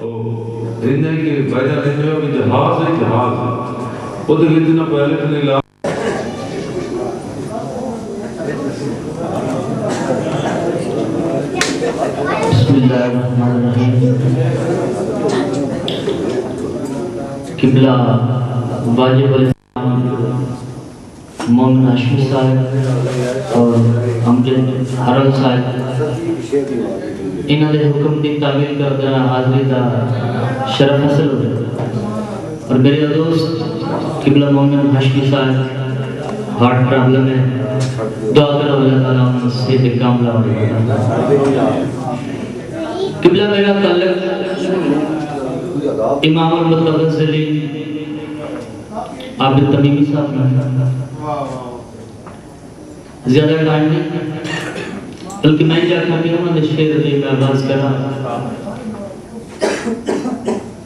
انہیں کی وجہ نہیں ہو کہ جہاز ہے جہاز ہے وہ تو اتنا پہلے تو نہیں لا بسم اللہ الرحمن الرحیم قبلہ واجب الاسلام مومن ہاشمی صاحب اور امجد حرم صاحب انہوں نے حکم دی تعمیل کردہ حاضری دا شرف حاصل ہو گیا اور میرے دوست قبلہ مومن ہاشمی صاحب ہارٹ پرابلم ہے دعا کرو اللہ تعالیٰ ان سے کاملہ ہو گیا قبلہ میرا تعلق امام المتغزلی عبد التمیمی صاحب نے زیادہ ٹائم نہیں بلکہ میں جا کر بھی انہوں نے شعر دے میں آغاز کرا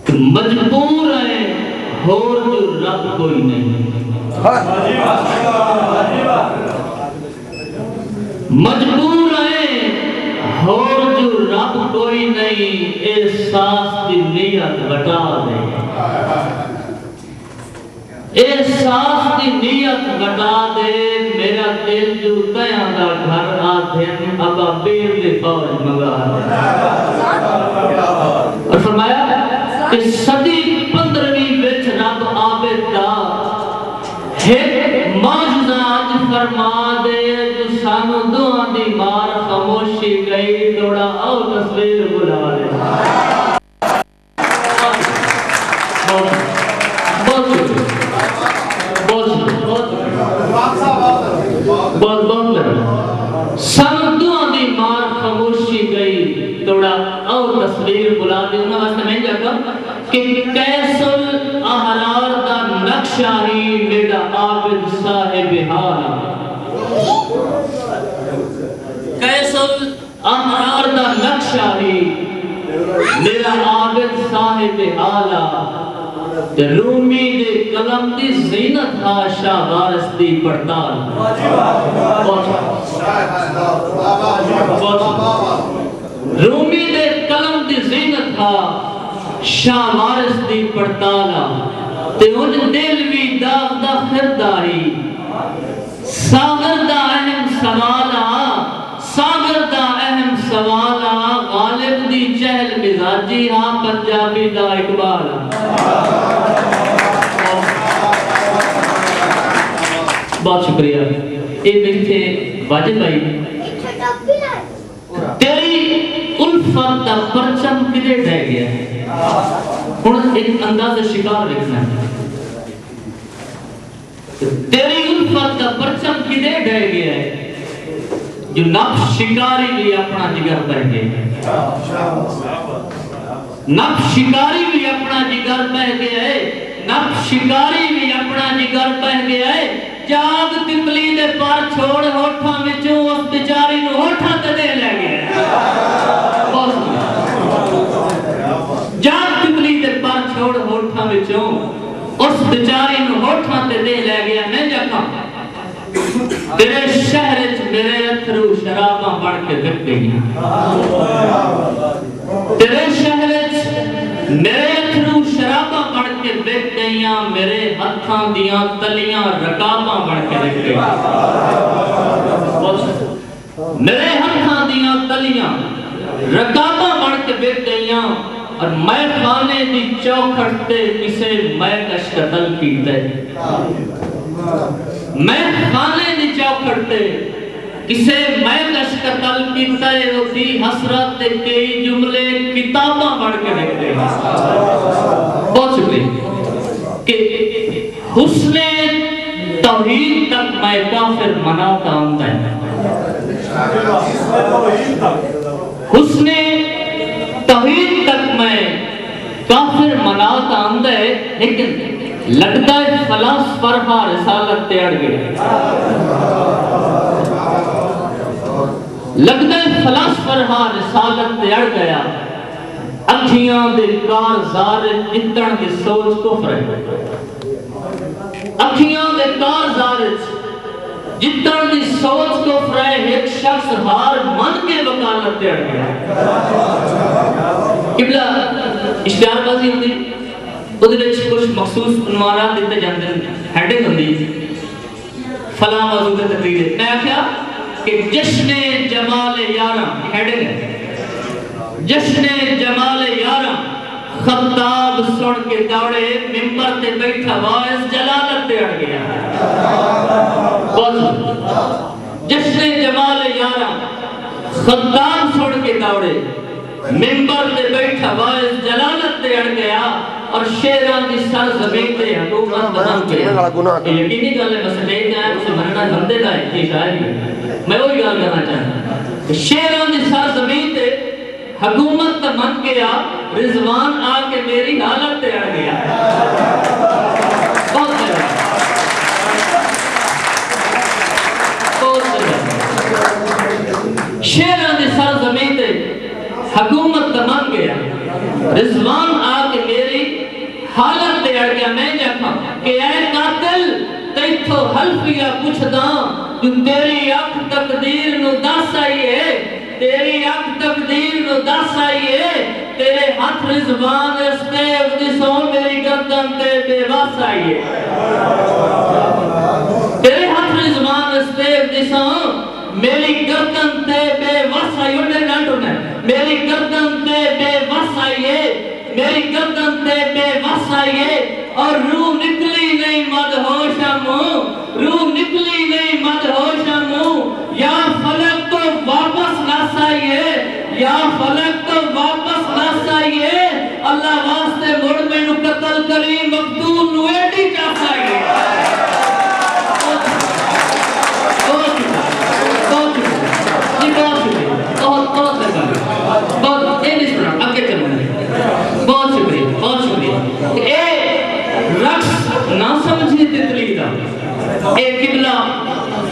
کہ مجبور ہے اور جو رب کوئی نہیں مجبور ہے اور جو رب کوئی نہیں احساس دی نیت بٹا دے احساس دی نیت بٹا دے میرا دل جو تیاں دا گھر آدھن ابا بیر دے فوج مگا دے اور فرمایا کہ صدی 15ویں وچ رب عابد دا ایک معجزہ آج فرما دے جو سانو دعا دی مار خاموشی گئی توڑا او تصویر بلا دے سانو دعا دی مار خاموشی گئی توڑا او تصویر بلا دے انہوں واسطے میں جاتا کہ کیسل احرار دا نقشاری میرا عابد صاحب حالا کیسل احرار دا نقشاری میرا عابد صاحب حالا رومی دے کلم دی زینت آشا وارث دی پڑتال رومی دے کلم دی زینت آشا وارث دی پڑتالا تے ان دل بھی داغ دا خرداری ساغر دا اہم سوالا ساغر دا اہم سوالا غالب دی چہل مزاجی ہاں پنجابی دا اقبالا بہت شکریہ اے بیٹھے واجب بھائی تیری الفت دا پرچم کدے ڈہ گیا ہے ہن ایک انداز شکار لکھنا ہے تیری الفت دا پرچم کدے ڈہ گیا ہے جو نفس شکاری بھی اپنا جگر بہ گیا نفس شکاری بھی اپنا جگر بہ گیا ہے نفس شکاری بھی اپنا جگر بہ گیا ہے جاگ تتلی دے پار چھوڑ ہوٹھاں وچوں اس بیچاری نو ہوٹھاں تے دے لے گیا جاگ تتلی دے پار چھوڑ ہوٹھاں وچوں اس بیچاری نو ہوٹھاں تے دے لے گیا میں جاکاں تیرے شہر میرے اتھرو شراباں بڑھ کے دکھ گئی تیرے شہر میرے اتھرو شراباں بڑھ کے دکھ گئیاں میرے ہتھاں دیاں تلیاں رکاباں بڑھ کے دکھ گئی میرے ہتھاں دیاں تلیاں رکاباں بڑھ کے دکھ گئیاں اور میں خانے دی چوکھٹ تے کسے میں کش قتل کیتے میں خانے دی چوکھٹ تے کسے میں کش قتل کیتے اسی حسرت تے کئی جملے کتاباں پڑھ کے لکھتے ہیں بہت شکریہ کہ حسن توحید تک میں کافر مناتا ہوں حسن توحید تک میں کافر مناتا ہوں لیکن لگتا ہے فلاسفر ہاں رسالت تے اڑ گئے لگتا ہے فلاسفر ہاں رسالت تے اڑ گیا اکھیاں دے کارزار جتن دی سوچ کفر ہے اکھیاں دے کارزار جتن دی سوچ کفر ہے ایک شخص ہار من کے وکالت تے اڑ گیا قبلہ اشتہار بازی ہوندی وہ کچھ مخصوص عنوانات دیتے جاندے ہیں ہیڈنگ ہوندی فلاں موضوع کی تقریر ہے میں آخیا کہ جشن جمال یاراں ہیڈنگ ہے جشن جمال یاراں خطاب سن کے دوڑے ممبر تے بیٹھا واعظ جلالت تے اڑ گیا جشن جمال یاراں خطاب سن کے دوڑے ممبر تے بیٹھا واعظ جلالت تے اڑ گیا اور شیران دی سر زمین تے حکومت بن گیا یہ یقینی گل ہے بس دیکھ جائیں اسے مرنا بندے کا ہے یہ شاعری میں وہی گل کرنا چاہتا شیران دی سر زمین تے حکومت بن گیا رضوان آ کے میری حالت تے اڑ گیا بہت شیران دی سر زمین تے حکومت بن گیا رضوان آ کے میری حالت تے اڑ گیا میں جاکھا کہ اے قاتل تیتھو حلفیہ پوچھدا جو تیری اکھ تقدیر نو دس آئی ہے تیری اکھ تقدیر نو دس آئی ہے تیرے ہاتھ رضوان استیب دی سو میری گردن تے بے وس آئی ہے تیرے ہاتھ رضوان استیب دی سو میری گردن تے بے وس آئی ہے میری گردن تے بے وس آئی ہے میری گردن تے بے وس آئی ہے اور روح نکلی نہیں مدہوشم روح نکلی نہیں مدہوشم یا فلک تو واپس نس آئی ہے یا فلک تو واپس نس آئی ہے اللہ واسطے مڑ میں نو قتل کری مقتول نو ایڈی چاس آئی ہے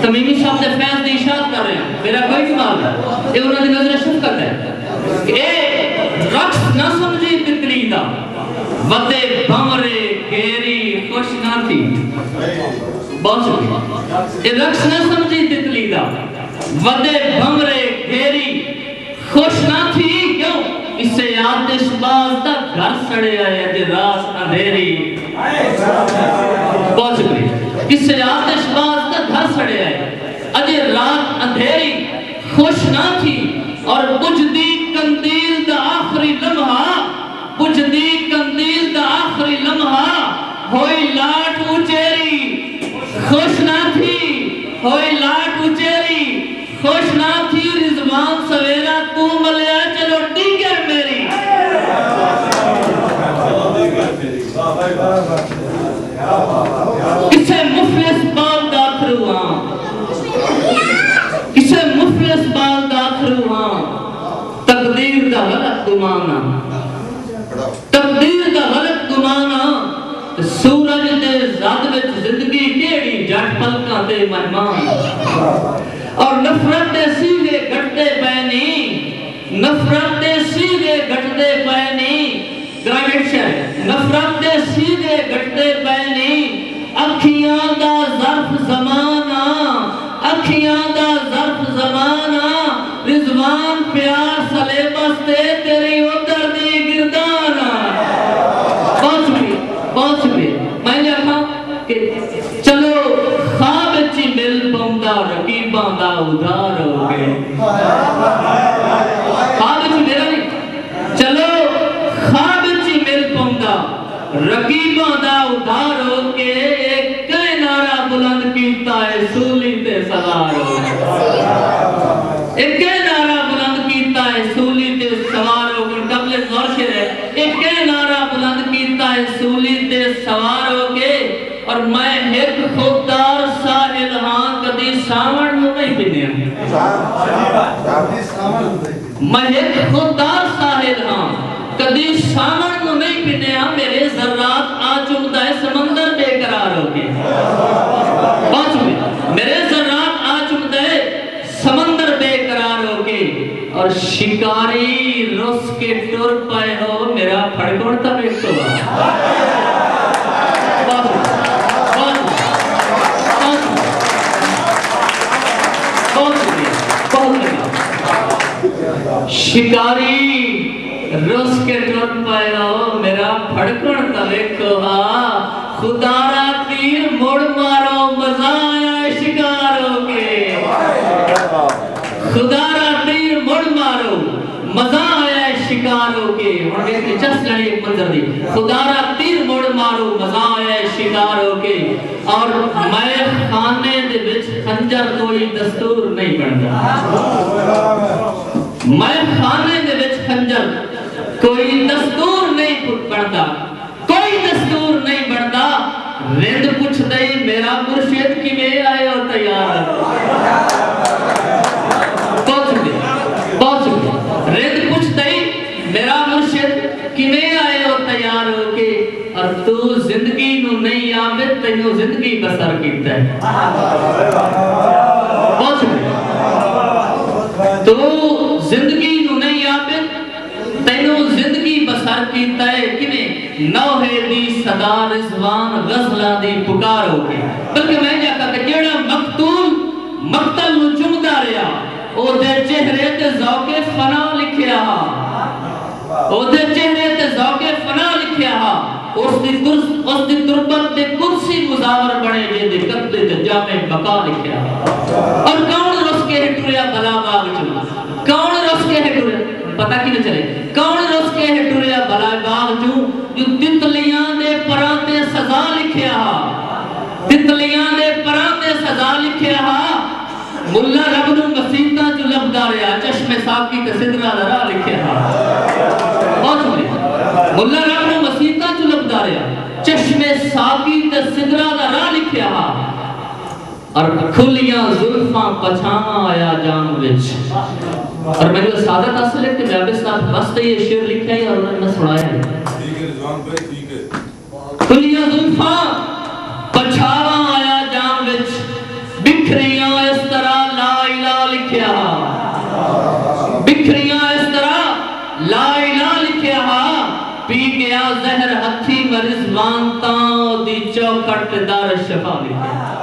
تمیمی صاحب نے فیض دی اشارت کر رہے ہیں میرا کوئی سوال ہے یہ انہوں نے نظر شفقت ہے اے رقص نہ سمجھی تتلی دا ودے بھمرے گھیری خوش نہ تھی بہت شکریہ اے رقص نہ سمجھی تتلی دا ودے بھمرے گھیری خوش نہ تھی کیوں اس سے آتش باز دا گھر سڑے آئے جے راس اندھیری بہت شکریہ اس سے آتش باز دا گھر سڑے آئے اجے رات اندھیری خوش نہ تھی اور بجھدی کندیل دا آخری لمحہ بجھدی کندیل دا آخری لمحہ ہوئی لاٹ اچیری خوش نہ تھی ہوئی لاٹ اچیری خوش نہ تھی رضوان سویرا تو ملیا چلو ڈیگر میری کسے مفلس بال داخل ہوا کسے مفلس بال داخل ہوا تقدیر دا غلط گمانا تقدیر دا غلط گمانا سورج دے زد وچ زندگی کیڑی جٹ پلکاں تے مہمان اور نفرت دے سیدھے گھٹتے پینی نفرت دے سیدھے گھٹتے پینی نفرت دے سیدھے گھٹتے پینی اکھیاں دا ظرف زمانہ اکھیاں دا ظرف زمانہ رضوان پیار سلیبس تے تیری ادھر دی گردانہ بہت شکریہ میں نے کہا کہ چلو خواب چی مل پوندا رقیباں دا ادھار ہو گئے خواب چی میرا نہیں چلو خواب چی مل پوندا رقیباں دا ادھار ہو کے ایک کئی نعرہ بلند کیتا ہے سولی تے سوار ہو ایک کئی نعرہ بلند کیتا ہے سولی تے سوار ہو کے قبل غور شر ہے ایک کئی نعرہ بلند کیتا ہے سولی تے سوار ہو کے اور میں ایک خوددار ساحل ہاں کدی ساون نو نہیں پنیا میں ایک خوددار ساحل ہاں کدی ساون نو نہیں پنیا میرے ذرات آ چمتا ہے سمندر بے قرار ہو کے میرے ذرات آ چمتا ہے سمندر بے قرار ہو کے اور شکاری رس کے ٹر پائے ہو میرا پھڑکوڑتا بیک تو شکاری روس کے ٹر پایا میرا پھڑکن تویکو خدا را تیر مڑ مارو مزہ آیا شکاروں کے خدا را تیر مڑ مارو مزہ آیا شکاروں کے ہن دیکھ چس لڑی ایک منظر دی خدا را تیر مڑ مارو مزہ آیا شکاروں کے اور میں خانے دے وچ خنجر کوئی دستور نہیں بندا میں خانے دے وچ خنجر کوئی دستور نہیں بندا کوئی دستور نہیں بندا رند پوچھ دئی میرا مرشد کیویں آئے ہو تیار پہنچ گئے رند پوچھ دئی میرا مرشد کیویں آئے ہو تیار ہو کے اور تو زندگی نو نہیں آوے تینوں زندگی بسر کیتا ہے پہنچ گئے تو زندگی نو نہیں آوے تینوں زندگی بسر کیتا ہے کیویں نوحے دی صدا رضوان غزلاں دی پکار ہو کے بلکہ میں کیا کہتا جیڑا مقتل نو چمدا رہیا او دے چہرے تے ذوق فنا لکھیا او دے چہرے تے ذوق فنا لکھیا اس دی تربت تے کرسی مزاور بنے جے دے قبضے تے جامع بقا لکھیا اور کون رس کے ٹریا بلا باغ چ کون رس کے ٹریا پتہ کی نہ چلے کون رس کے ٹریا بلا باغ چ جو تتلیاں دے پراں تے سزا لکھیا تتلیاں دے پراں تے سزا لکھیا ملا رب نو مسیتاں جو لبدا رہیا چشم ساقی تے سدرا دا راہ لکھیا بہت سنی ملا رب نو مسیتاں جو لبدا رہیا چشم ساقی تے سدرا دا راہ لکھیا اور کھلیاں زلفاں پچھاواں آیا جان وچ اور میں جو سعادت حاصل ہے کہ میں ابے صاحب بس یہ شعر لکھا ہے اور میں سنایا ہے ٹھیک ہے رضوان بھائی ٹھیک ہے کھلیاں زلفاں پچھاواں آیا جان وچ بکھریاں اس طرح لا الہ لکھیا بکھریاں اس طرح لا الہ لکھیا پی گیا زہر ہتھی مرزوان تاں دی چوکٹ دار شفا لکھیا